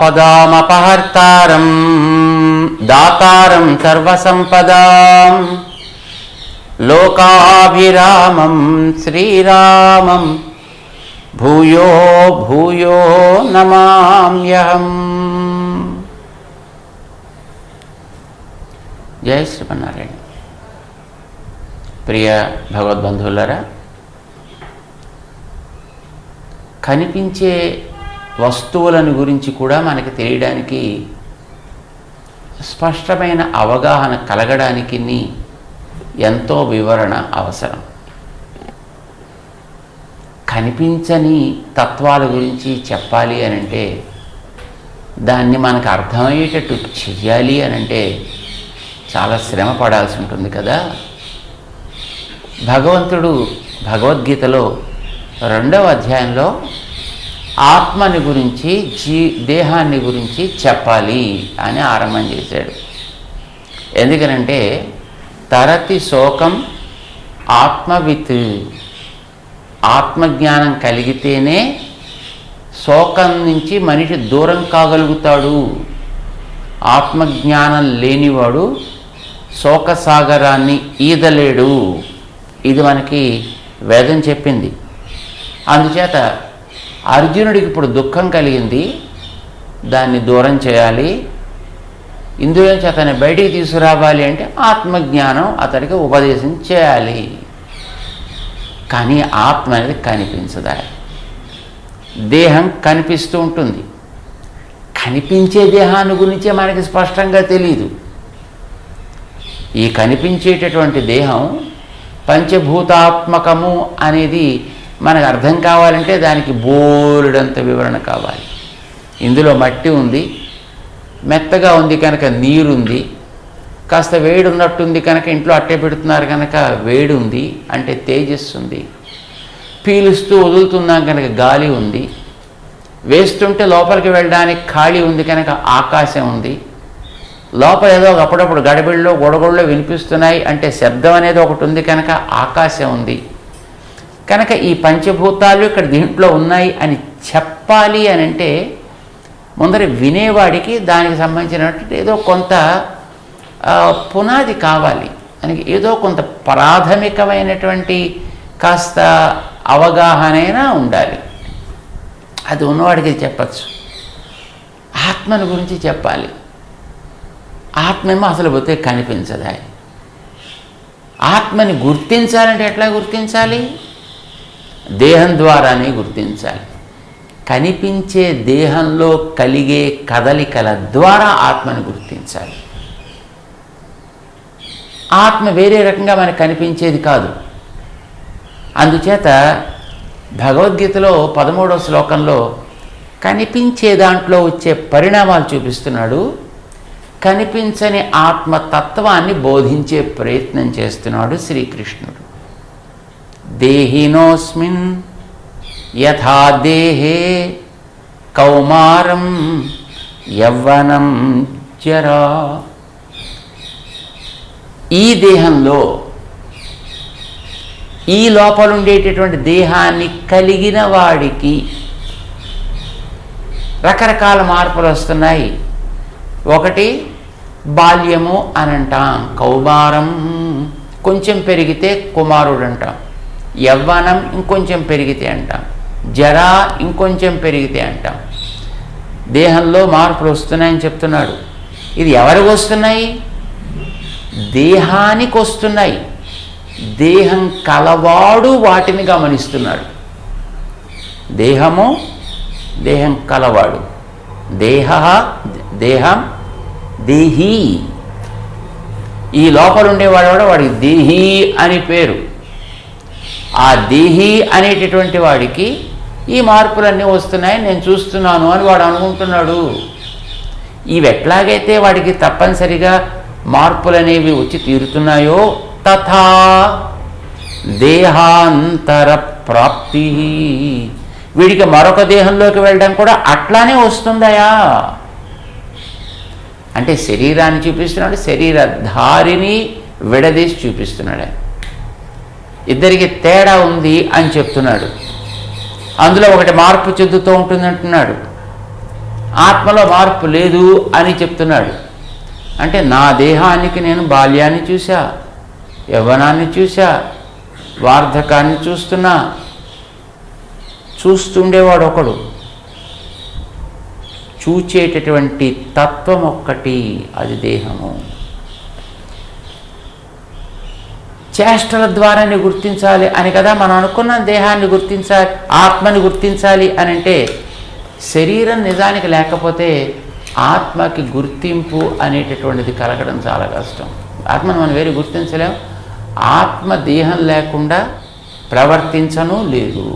ఆపదామపహర్తారం దాతారం సర్వసంపదాం లోకాభిరామం శ్రీరామం భూయో భూయో నమామ్యహం. జై శ్రీమన్నారాయణ. ప్రియ భగవద్బంధువులారా, కనిపించే వస్తువులను గురించి కూడా మనకి తెలియడానికి, స్పష్టమైన అవగాహన కలగడానికి ఎంతో వివరణ అవసరం. కనిపించని తత్వాల గురించి చెప్పాలి అనంటే, దాన్ని మనకు అర్థమయ్యేటట్టు చెయ్యాలి అనంటే చాలా శ్రమ పడాల్సి ఉంటుంది కదా. భగవంతుడు భగవద్గీతలో 2వ అధ్యాయంలో ఆత్మని గురించి, దేహాన్ని గురించి చెప్పాలి అని ఆరంభం చేశాడు. ఎందుకనంటే తరతి శోకం ఆత్మవిత్, ఆత్మజ్ఞానం కలిగితేనే శోకం నుంచి మనిషి దూరం కాగలుగుతాడు. ఆత్మజ్ఞానం లేనివాడు శోకసాగరాన్ని ఈదలేడు. ఇది మనకి వేదం చెప్పింది. అందుచేత అర్జునుడికి ఇప్పుడు దుఃఖం కలిగింది, దాన్ని దూరం చేయాలి. ఇందులోంచి అతన్ని బయటికి తీసుకురావాలి అంటే ఆత్మజ్ఞానం అతడికి ఉపదేశం చేయాలి. కానీ ఆత్మ అనేది కనిపించదా. దేహం కనిపిస్తూ ఉంటుంది. కనిపించే దేహాన్ని గురించే మనకి స్పష్టంగా తెలియదు. ఈ కనిపించేటటువంటి దేహం పంచభూతాత్మకము అనేది మనకు అర్థం కావాలంటే దానికి బోలెడంత వివరణ కావాలి. ఇందులో మట్టి ఉంది, మెత్తగా ఉంది కనుక నీరుంది, కాస్త వేడి ఉన్నట్టుంది కనుక ఇంట్లో అట్టే పెడుతున్నారు కనుక వేడి ఉంది అంటే తేజస్సు ఉంది, పీలుస్తూ వదులుతున్నాం కనుక గాలి ఉంది, వేస్తుంటే లోపలికి వెళ్ళడానికి ఖాళీ ఉంది కనుక ఆకాశం ఉంది, లోపల ఏదో అప్పుడప్పుడు గడబిళ్ళలో గొడగొడలో వినిపిస్తున్నాయి అంటే శబ్దం అనేది ఒకటి ఉంది కనుక ఆకాశం ఉంది. కనుక ఈ పంచభూతాలు ఇక్కడ దీంట్లో ఉన్నాయి అని చెప్పాలి అని అంటే ముందర వినేవాడికి దానికి సంబంధించినటువంటి ఏదో కొంత పునాది కావాలి. దానికి ఏదో కొంత ప్రాథమికమైనటువంటి కాస్త అవగాహనైనా ఉండాలి. అది ఉన్నవాడికి చెప్పచ్చు. ఆత్మను గురించి చెప్పాలి. ఆత్మేమో అసలు పోతే కనిపించదా. ఆత్మని గుర్తించాలంటే ఎట్లా గుర్తించాలి? దేహం ద్వారానే గుర్తించాలి. కనిపించే దేహంలో కలిగే కదలికల ద్వారా ఆత్మని గుర్తించాలి. ఆత్మ వేరే రకంగా మనకు కనిపించేది కాదు. అందుచేత భగవద్గీతలో 13వ శ్లోకంలో కనిపించే దాంట్లో వచ్చే పరిణామాలు చూపిస్తున్నాడు. కనిపించని ఆత్మతత్వాన్ని బోధించే ప్రయత్నం చేస్తున్నాడు శ్రీకృష్ణుడు. దేహినోస్మిన్ యథా దేహే కౌమారం యవ్వనం జరా. ఈ దేహంలో, ఈ లోపల ఉండేటటువంటి దేహాన్ని కలిగిన వాడికి రకరకాల మార్పులు వస్తున్నాయి. ఒకటి బాల్యము అని అంటాం, కౌమారం కొంచెం పెరిగితే కుమారుడు అంటాం, యవ్వనం ఇంకొంచెం పెరిగితే అంటాం, జరా ఇంకొంచెం పెరిగితే అంటాం. దేహంలో మార్పులు వస్తున్నాయని చెప్తున్నాడు. ఇది ఎవరికి వస్తున్నాయి? దేహానికి వస్తున్నాయి. దేహం కలవాడు వాటిని గమనిస్తున్నాడు. దేహము, దేహం కలవాడు. దేహం దేహి. ఈ లోపల ఉండేవాడు కూడా వాడికి దేహి అని పేరు. ఆ దేహి అనేటటువంటి వాడికి ఈ మార్పులన్నీ వస్తున్నాయి, నేను చూస్తున్నాను అని వాడు అనుకుంటున్నాడు. ఇవి ఎట్లాగైతే వాడికి తప్పనిసరిగా మార్పులనేవి వచ్చి తీరుతున్నాయో తథా దేహాంతర ప్రాప్తి, వీడికి మరొక దేహంలోకి వెళ్ళడం కూడా అట్లానే వస్తుందయా. అంటే శరీరాన్ని చూపిస్తున్నాడు, శరీరధారిని విడదీసి చూపిస్తున్నాడు. ఇద్దరికి తేడా ఉంది అని చెప్తున్నాడు. అందులో ఒకటి మార్పు చెందుతూ ఉంటుంది అంటున్నాడు. ఆత్మలో మార్పు లేదు అని చెప్తున్నాడు. అంటే నా దేహానికి నేను బాల్యాన్ని చూసా, యవ్వనాన్ని చూసా, వార్ధకాన్ని చూస్తున్నా. చూస్తుండేవాడు ఒకడు, చూచేటటువంటి తత్వం ఒక్కటి, అది దేహము. చేష్టల ద్వారానే గుర్తించాలి అని కదా మనం అనుకున్నాం. దేహాన్ని గుర్తించాలి, ఆత్మని గుర్తించాలి అని అంటే శరీరం నిజానికి లేకపోతే ఆత్మకి గుర్తింపు అనేటటువంటిది కలగడం చాలా కష్టం. ఆత్మను మనం వేరే గుర్తించలేం. ఆత్మ దేహం లేకుండా ప్రవర్తించను లేదు.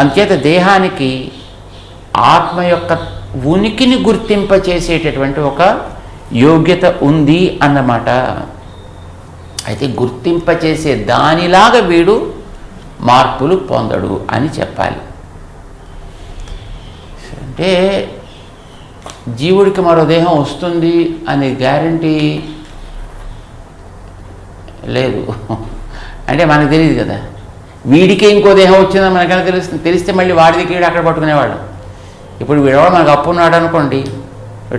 అంచేత దేహానికి ఆత్మ యొక్క ఉనికిని గుర్తింపచేసేటటువంటి ఒక యోగ్యత ఉంది అన్నమాట. అయితే గుర్తింపచేసే దానిలాగా వీడు మార్పులు పొందడు అని చెప్పాలి. అంటే జీవుడికి మరో దేహం వస్తుంది అనే గ్యారంటీ లేదు. అంటే మనకు తెలియదు కదా, వీడికే ఇంకో దేహం వచ్చిందని మనకైనా తెలుస్తుంది. తెలిస్తే మళ్ళీ వాడి దగ్గర అక్కడ పట్టుకునేవాడు. ఇప్పుడు వీడవాడు మనకు అప్పు ఉన్నాడు అనుకోండి,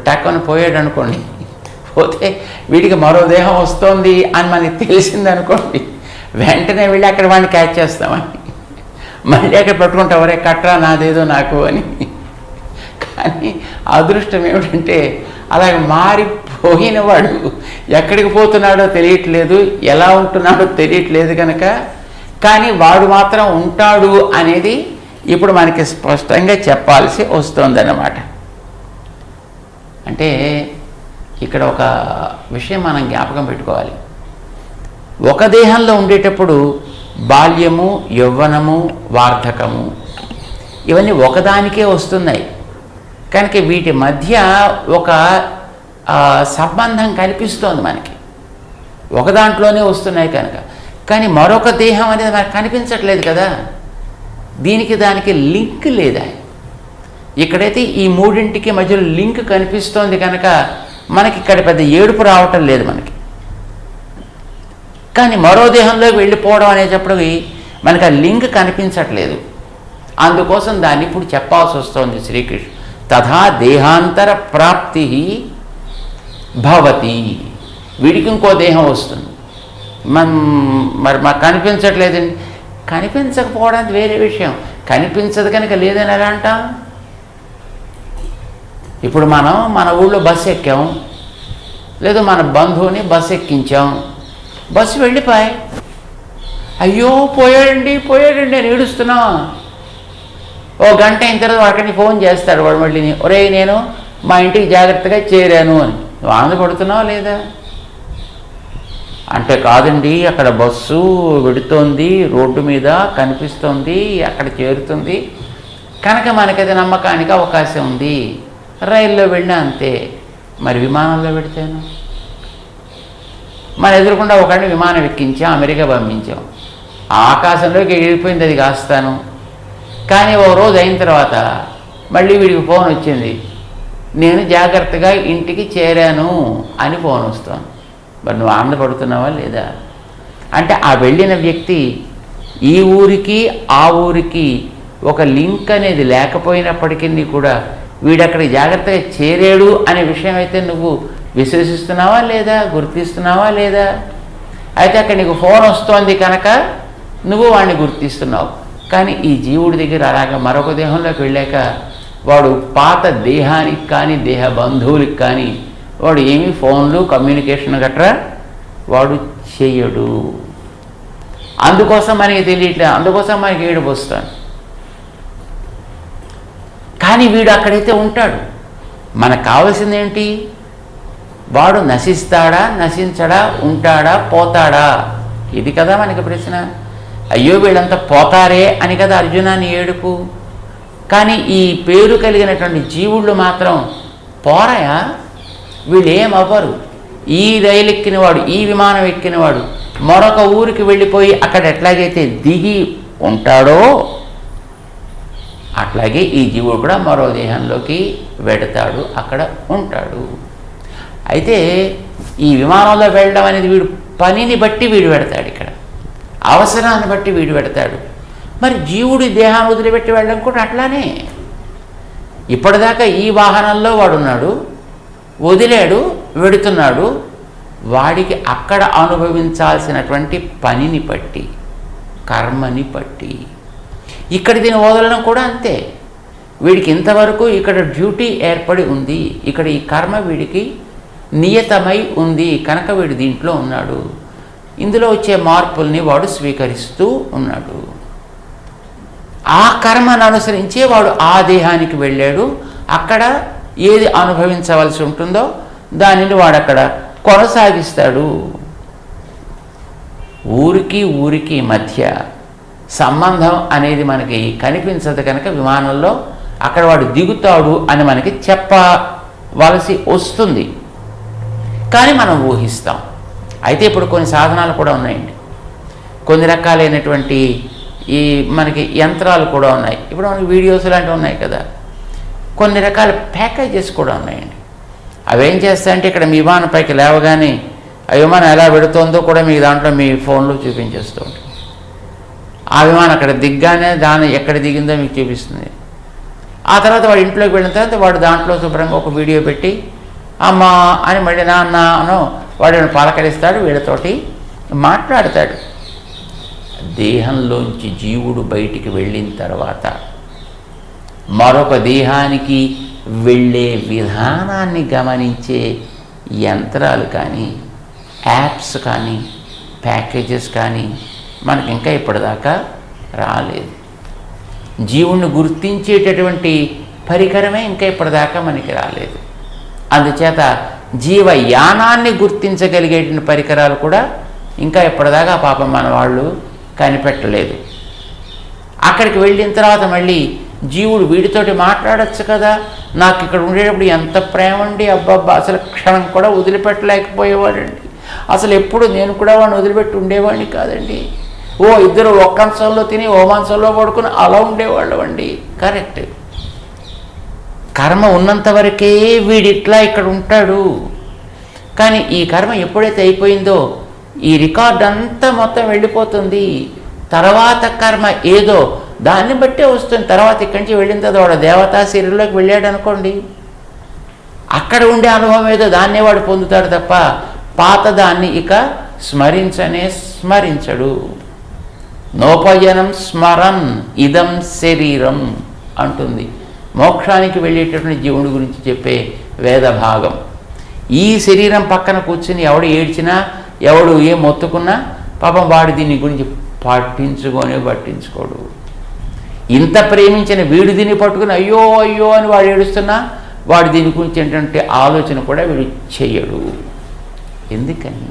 టక్కని పోయాడు అనుకోండి, పోతే వీడికి మరో దేహం వస్తుంది అని మనకి తెలిసింది అనుకోండి, వెంటనే వెళ్ళి అక్కడ వాడిని క్యాచ్ చేస్తామని మళ్ళీ అక్కడ పట్టుకుంటాం, వరే కట్రా నాదేదో నాకు అని. కానీ అదృష్టం ఏమిటంటే అలాగే మారిపోయిన వాడు ఎక్కడికి పోతున్నాడో తెలియట్లేదు, ఎలా ఉంటున్నాడో తెలియట్లేదు కనుక, కానీ వాడు మాత్రం ఉంటాడు అనేది ఇప్పుడు మనకి స్పష్టంగా చెప్పాల్సి వస్తుందన్నమాట. అంటే ఇక్కడ ఒక విషయం మనం జ్ఞాపకం పెట్టుకోవాలి. ఒక దేహంలో ఉండేటప్పుడు బాల్యము, యవ్వనము, వార్ధకము ఇవన్నీ ఒకదానికే వస్తున్నాయి కనుక వీటి మధ్య ఒక సంబంధం కనిపిస్తోంది మనకి, ఒక దాంట్లోనే వస్తున్నాయి కనుక. కానీ మరొక దేహం అనేది మనకు కనిపించట్లేదు కదా, దీనికి దానికి లింక్ లేదా. ఇక్కడైతే ఈ మూడింటికి మధ్యలో లింక్ కనిపిస్తోంది కనుక మనకి ఇక్కడ పెద్ద ఏడుపు రావటం లేదు మనకి. కానీ మరో దేహంలోకి వెళ్ళిపోవడం అనేటప్పటికి మనకు ఆ లింక్ కనిపించట్లేదు. అందుకోసం దాన్ని ఇప్పుడు చెప్పాల్సి వస్తుంది శ్రీకృష్ణ. తథా దేహాంతర ప్రాప్తి భవతి, వీడికి ఇంకో దేహం వస్తుంది. మరి మాకు కనిపించట్లేదండి. కనిపించకపోవడానికి వేరే విషయం, కనిపించదు కనుక లేదని ఎలా అంటాం? ఇప్పుడు మనం మన ఊళ్ళో బస్సు ఎక్కాం, లేదు మన బంధువుని బస్సు ఎక్కించాం, బస్సు వెళ్ళిపోయి అయ్యో పోయాడండి అని ఏడుస్తున్నాం. ఓ గంట అయిన తర్వాత వాడికి ఫోన్ చేస్తాడు వాడు మళ్ళీ, ఒరే నేను మా ఇంటికి జాగ్రత్తగా చేరాను అని. నువ్వు ఆనందపడుతున్నావా లేదా? అంటే కాదండి, అక్కడ బస్సు వెడుతోంది, రోడ్డు మీద కనిపిస్తోంది, అక్కడ చేరుతుంది కనుక మనకది నమ్మకానికి అవకాశం ఉంది. రైల్లో వెళ్ళినా అంతే, మరి విమానంలో పెడితేను మన ఎదురుకుండా ఒకడిని విమానం ఎక్కించాం, అమెరికా పంపించాం, ఆకాశంలోకి ఎగిరిపోయింది అది కాస్తాను. కానీ ఓ రోజు అయిన తర్వాత మళ్ళీ వీడికి ఫోన్ వచ్చింది, నేను జాగ్రత్తగా ఇంటికి చేరాను అని ఫోన్ వస్తాను. మరి నువ్వు ఆనందపడుతున్నావా లేదా? అంటే ఆ వెళ్ళిన వ్యక్తి ఈ ఊరికి ఆ ఊరికి ఒక లింక్ అనేది లేకపోయినప్పటికీ కూడా వీడక్కడికి జాగ్రత్తగా చేరాడు అనే విషయం అయితే నువ్వు విశ్వసిస్తున్నావా లేదా, గుర్తిస్తున్నావా లేదా? అయితే అక్కడ నీకు ఫోన్ వస్తోంది కనుక నువ్వు వాడిని గుర్తిస్తున్నావు. కానీ ఈ జీవుడి దగ్గర అలాగా మరొక దేహంలోకి వెళ్ళాక వాడు పాత దేహానికి కానీ దేహ బంధువులకి కానీ వాడు ఏమీ ఫోన్లు కమ్యూనికేషన్ గట్రా వాడు చేయడు. అందుకోసం మనకి తెలియట్లేదు, అందుకోసం మనకి ఏడుపు వస్తాను. కానీ వీడు అక్కడైతే ఉంటాడు. మనకు కావాల్సింది ఏంటి? వాడు నశిస్తాడా, నశించడా, ఉంటాడా, పోతాడా? ఇది కదా మనకి ప్రశ్న. అయ్యో వీళ్ళంతా పోతారే అని కదా అర్జునాని ఏడుపు. కానీ ఈ పేరు కలిగినటువంటి జీవుళ్ళు మాత్రం పోరాయా, వీళ్ళు ఏమవ్వరు. ఈ రైలు ఎక్కినవాడు, ఈ విమానం ఎక్కినవాడు మరొక ఊరికి వెళ్ళిపోయి అక్కడ ఎట్లాగైతే దిగి ఉంటాడో అట్లాగే ఈ జీవుడు కూడా మరో దేహంలోకి వెడతాడు, అక్కడ ఉంటాడు. అయితే ఈ విమానంలో వెళ్ళడం అనేది వీడు పనిని బట్టి వీడు పెడతాడు, ఇక్కడ అవసరాన్ని బట్టి వీడు పెడతాడు. మరి జీవుడి దేహాన్ని వదిలిపెట్టి వెళ్ళడం కూడా అట్లానే. ఇప్పటిదాకా ఈ వాహనంలో వాడున్నాడు, వదిలాడు, వెడుతున్నాడు. వాడికి అక్కడ అనుభవించాల్సినటువంటి పనిని బట్టి, కర్మని బట్టి, ఇక్కడ దీన్ని వదలడం కూడా అంతే. వీడికి ఇంతవరకు ఇక్కడ డ్యూటీ ఏర్పడి ఉంది, ఇక్కడ ఈ కర్మ వీడికి నియతమై ఉంది కనుక వీడు దీంట్లో ఉన్నాడు. ఇందులో వచ్చే మార్పుల్ని వాడు స్వీకరిస్తూ ఉన్నాడు. ఆ కర్మను అనుసరించే వాడు ఆ దేహానికి వెళ్ళాడు. అక్కడ ఏది అనుభవించవలసి ఉంటుందో దానిని వాడు అక్కడ కొనసాగిస్తాడు. ఊరికి మధ్య సంబంధం అనేది మనకి కనిపించదు కనుక విమానంలో అక్కడ వాడు దిగుతాడు అని మనకి చెప్పవలసి వస్తుంది, కానీ మనం ఊహిస్తాం. అయితే ఇప్పుడు కొన్ని సాధనాలు కూడా ఉన్నాయండి, కొన్ని రకాలైనటువంటి ఈ మనకి యంత్రాలు కూడా ఉన్నాయి. ఇప్పుడు మనకి వీడియోస్ లాంటివి ఉన్నాయి కదా, కొన్ని రకాల ప్యాకేజెస్ కూడా ఉన్నాయండి. అవేం చేస్తాయంటే ఇక్కడ మీ విమానంపైకి లేవగానే ఆ విమానం ఎలా పెడుతుందో కూడా మీ దాంట్లో మీ ఫోన్లో చూపించేస్తూ ఉంటుంది. ఆ విమానం అక్కడ దిగ్గానే దాని ఎక్కడ దిగిందో మీకు చూపిస్తుంది. ఆ తర్వాత వాడు ఇంట్లోకి వెళ్ళిన తర్వాత వాడు దాంట్లో శుభ్రంగా ఒక వీడియో పెట్టి అమ్మా అని మళ్ళీ నాన్న అనో వాడు పలకరిస్తాడు, వీళ్ళతోటి మాట్లాడతాడు. దేహంలోంచి జీవుడు బయటికి వెళ్ళిన తర్వాత మరొక దేహానికి వెళ్ళే విధానాన్ని గమనించే యంత్రాలు కానీ, యాప్స్ కానీ, ప్యాకేజెస్ కానీ మనకి ఇంకా ఇప్పటిదాకా రాలేదు. జీవుణ్ణి గుర్తించేటటువంటి పరికరమే ఇంకా ఇప్పటిదాకా మనకి రాలేదు. అందుచేత జీవయానాన్ని గుర్తించగలిగేటువంటి పరికరాలు కూడా ఇంకా ఇప్పటిదాకా పాపం మన వాళ్ళు కనిపెట్టలేదు. అక్కడికి వెళ్ళిన తర్వాత మళ్ళీ జీవుడు వీడితోటి మాట్లాడచ్చు కదా, నాకు ఇక్కడ ఉండేటప్పుడు ఎంత ప్రేమ అండి, అబ్బబ్బా అసలు క్షణం కూడా వదిలిపెట్టలేకపోయేవాడండి, అసలు ఎప్పుడు నేను కూడా వాడిని వదిలిపెట్టి ఉండేవాడిని కాదండి, ఇద్దరు ఒక్క అంశంలో తిని ఓ మంచంలో పడుకుని అలా ఉండేవాళ్ళు అండి. కరెక్ట్. కర్మ ఉన్నంత వరకే వీడిట్లా ఇక్కడ ఉంటాడు. కానీ ఈ కర్మ ఎప్పుడైతే అయిపోయిందో ఈ రికార్డ్ అంతా మొత్తం వెళ్ళిపోతుంది. తర్వాత కర్మ ఏదో దాన్ని బట్టే వస్తుంది. తర్వాత ఇక్కడి నుంచి వెళ్ళిన తర్వాత వాడు దేవతా శరీరంలోకి వెళ్ళాడు అనుకోండి, అక్కడ ఉండే అనుభవం ఏదో దాన్నే వాడు పొందుతాడు తప్ప పాత దాన్ని ఇక స్మరించడు. నోపయనం స్మరన్ ఇదం శరీరం అంటుంది మోక్షానికి వెళ్ళేటటువంటి జీవుడి గురించి చెప్పే వేద భాగం. ఈ శరీరం పక్కన కూర్చుని ఎవడు ఏడ్చినా ఎవడు ఏం మొత్తుకున్నా పాపం వాడు దీని గురించి పట్టించుకోడు. ఇంత ప్రేమించిన వీడు దీన్ని పట్టుకుని అయ్యో అయ్యో అని వాడు ఏడుస్తున్నా వాడు దీని గురించి ఏంటంటే ఆలోచన కూడా వీడు చెయ్యడు. ఎందుకని?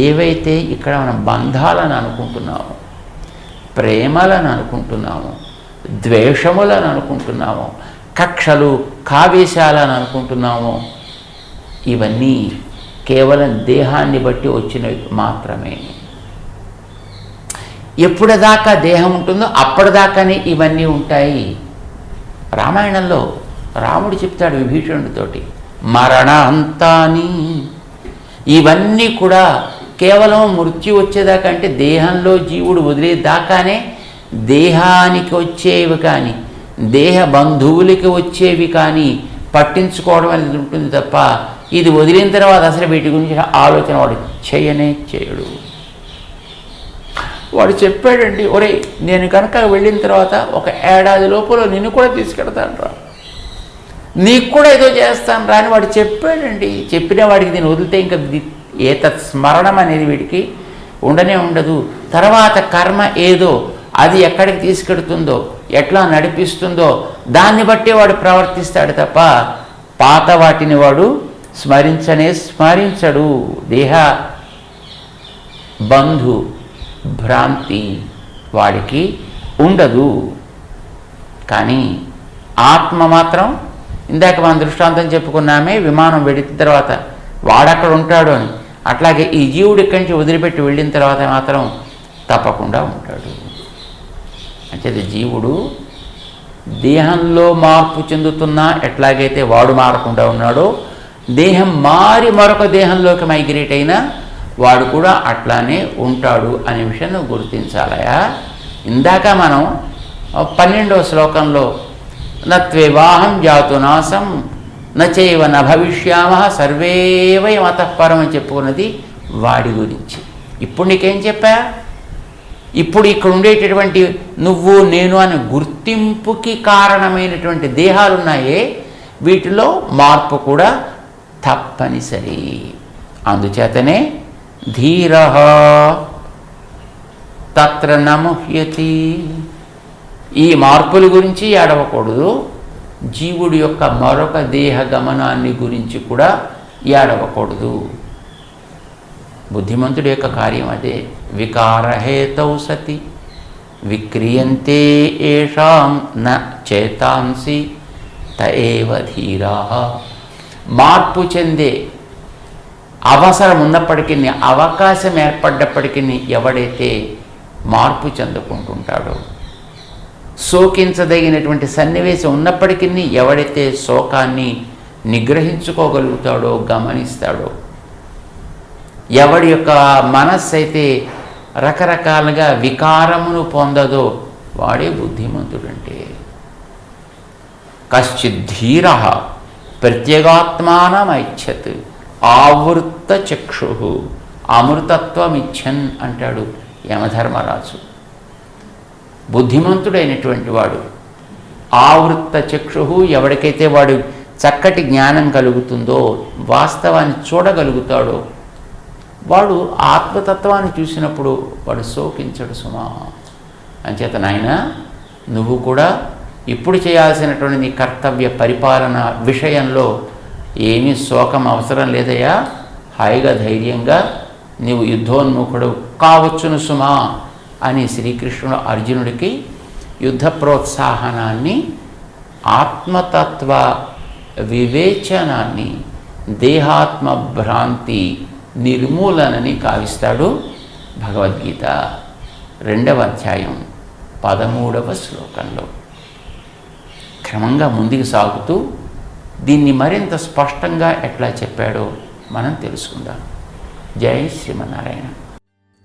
ఏవైతే ఇక్కడ మనం బంధాలను అనుకుంటున్నామో, ప్రేమలను అనుకుంటున్నామో, ద్వేషములను అనుకుంటున్నామో, కక్షలు కావేశాలను అనుకుంటున్నామో, ఇవన్నీ కేవలం దేహాన్ని బట్టి వచ్చినవి మాత్రమే. ఎప్పుడుదాకా దేహం ఉంటుందో అప్పటిదాకానే ఇవన్నీ ఉంటాయి. రామాయణంలో రాముడు చెప్తాడు విభీషణుడితోటి, మరణాంతాని, ఇవన్నీ కూడా కేవలం మృత్యు వచ్చేదాకా, అంటే దేహంలో జీవుడు వదిలేదాకానే దేహానికి వచ్చేవి కానీ దేహ బంధువులకి వచ్చేవి కానీ పట్టించుకోవడం అనేది ఉంటుంది తప్ప ఇది వదిలిన తర్వాత అసలు వీటి గురించి ఆలోచన వాడు చేయడు. వాడు చెప్పాడండి, ఒరే నేను కనుక వెళ్ళిన తర్వాత ఒక ఏడాది లోపల నిన్ను కూడా తీసుకెడతాను రా, నీకు కూడా ఏదో చేస్తాను రా అని వాడు చెప్పాడండి. చెప్పిన వాడికి దీన్ని వదిలితే ఇంకా ఏతత్ స్మరణం అనేది వీడికి ఉండనే ఉండదు. తర్వాత కర్మ ఏదో అది ఎక్కడికి తీసుకెడుతుందో, ఎట్లా నడిపిస్తుందో దాన్ని బట్టే వాడు ప్రవర్తిస్తాడు తప్ప పాత వాటిని వాడు స్మరించడు. దేహ బంధు భ్రాంతి వాడికి ఉండదు. కానీ ఆత్మ మాత్రం, ఇందాక మనం దృష్టాంతం చెప్పుకున్నామే, విమానం వెళ్ళిన తర్వాత వాడక్కడ ఉంటాడు అని, అట్లాగే ఈ జీవుడు ఇక్కడి నుంచి వదిలిపెట్టి వెళ్ళిన తర్వాత మాత్రం తప్పకుండా ఉంటాడు. అంటే జీవుడు దేహంలో మార్పు చెందుతున్నా ఎట్లాగైతే వాడు మారకుండా ఉన్నాడో, దేహం మారి మరొక దేహంలోకి మైగ్రేట్ అయినా వాడు కూడా అట్లానే ఉంటాడు అనే విషయం నువ్వు గుర్తించాలయా. ఇందాక మనం 12వ శ్లోకంలో నత్వేవాహం జాతు నాశం నచైవ న భవిష్యామ సర్వే వయం అతఃపరం అని చెప్పుకున్నది వాడి గురించి. ఇప్పుడు నీకేం చెప్పా? ఇప్పుడు ఇక్కడ ఉండేటటువంటి నువ్వు నేను అనే గుర్తింపుకి కారణమైనటువంటి దేహాలు ఉన్నాయే, వీటిలో మార్పు కూడా తప్పనిసరి. అందుచేతనే ధీరః తత్ర నముహ్యతి. ఈ మార్పుల గురించి ఏడవకూడదు, జీవుడి యొక్క మరొక దేహ గమనాన్ని గురించి కూడా ఏడవకూడదు. బుద్ధిమంతుడి యొక్క కార్యం అదే. వికారహేతౌ సతి విక్రియంతే ఏషాం న చేతాంసి తయేవ ధీరాః. మార్పు చెందే అవసరం ఉన్నప్పటికీ, అవకాశం ఏర్పడ్డప్పటికీ ఎవడైతే మార్పు చెందుకుంటుంటాడో, శోకించదగినటువంటి సన్నివేశం ఉన్నప్పటికీ ఎవడైతే శోకాన్ని నిగ్రహించుకోగలుగుతాడో, గమనిస్తాడో, ఎవడి యొక్క మనస్సు అయితే రకరకాలుగా వికారమును పొందదో వాడే బుద్ధిమంతుడంటే. కశ్చిద్ధీరః ప్రత్యేగాత్మానమైచ్ఛత్ ఆవృత్త చక్షు అమృతత్వమిచ్చన్ అంటాడు యమధర్మరాజు. బుద్ధిమంతుడైనటువంటి వాడు ఆవృత్త చక్షు, ఎవరికైతే వాడు చక్కటి జ్ఞానం కలుగుతుందో, వాస్తవాన్ని చూడగలుగుతాడో, వాడు ఆత్మతత్వాన్ని చూసినప్పుడు వాడు శోకించడు సుమా. అంచేత నాయన, నువ్వు కూడా ఇప్పుడు చేయాల్సినటువంటి నీ కర్తవ్య పరిపాలన విషయంలో ఏమీ శోకం అవసరం లేదయ్యా. హాయిగా ధైర్యంగా నీవు యుద్ధోన్ముఖుడు కావచ్చును సుమా అని శ్రీకృష్ణుడు అర్జునుడికి యుద్ధ ప్రోత్సాహనాన్ని, ఆత్మతత్వ వివేచనాన్ని, దేహాత్మ భ్రాంతి నిర్మూలనని కావిస్తాడు. భగవద్గీత 2వ అధ్యాయం 13వ శ్లోకంలో క్రమంగా ముందుకు సాగుతూ దీన్ని మరింత స్పష్టంగా ఎట్లా చెప్పాడో మనం తెలుసుకుందాం. జై Srimannarayana.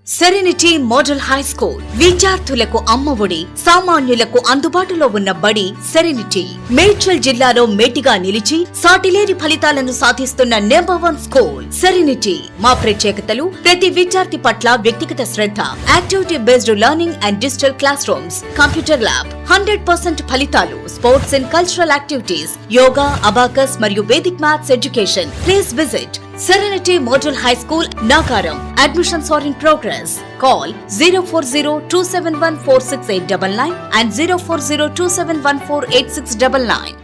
Serenity model high school విద్యార్థులకు అమ్మఒడి, సామాన్యులకు అందుబాటులో ఉన్న బడి సెరెనిటీ. మేడ్చల్ జిల్లాలో మేటిగా నిలిచి సాటిలేని ఫలితాలను సాధిస్తున్న #1 స్కూల్ సెరెనిటీ. మా ప్రత్యేకతలు: ప్రతి విద్యార్థి పట్ల వ్యక్తిగత శ్రద్ధ, activity based learning and digital classrooms, computer lab, 100% ఫలితాలు, sports and cultural activities, yoga, abacus మరియు Vedic maths education. Please visit Serenity Model High School, Nagaram. Admissions are in progress. Call 040-271-46899 and 040-271-48699.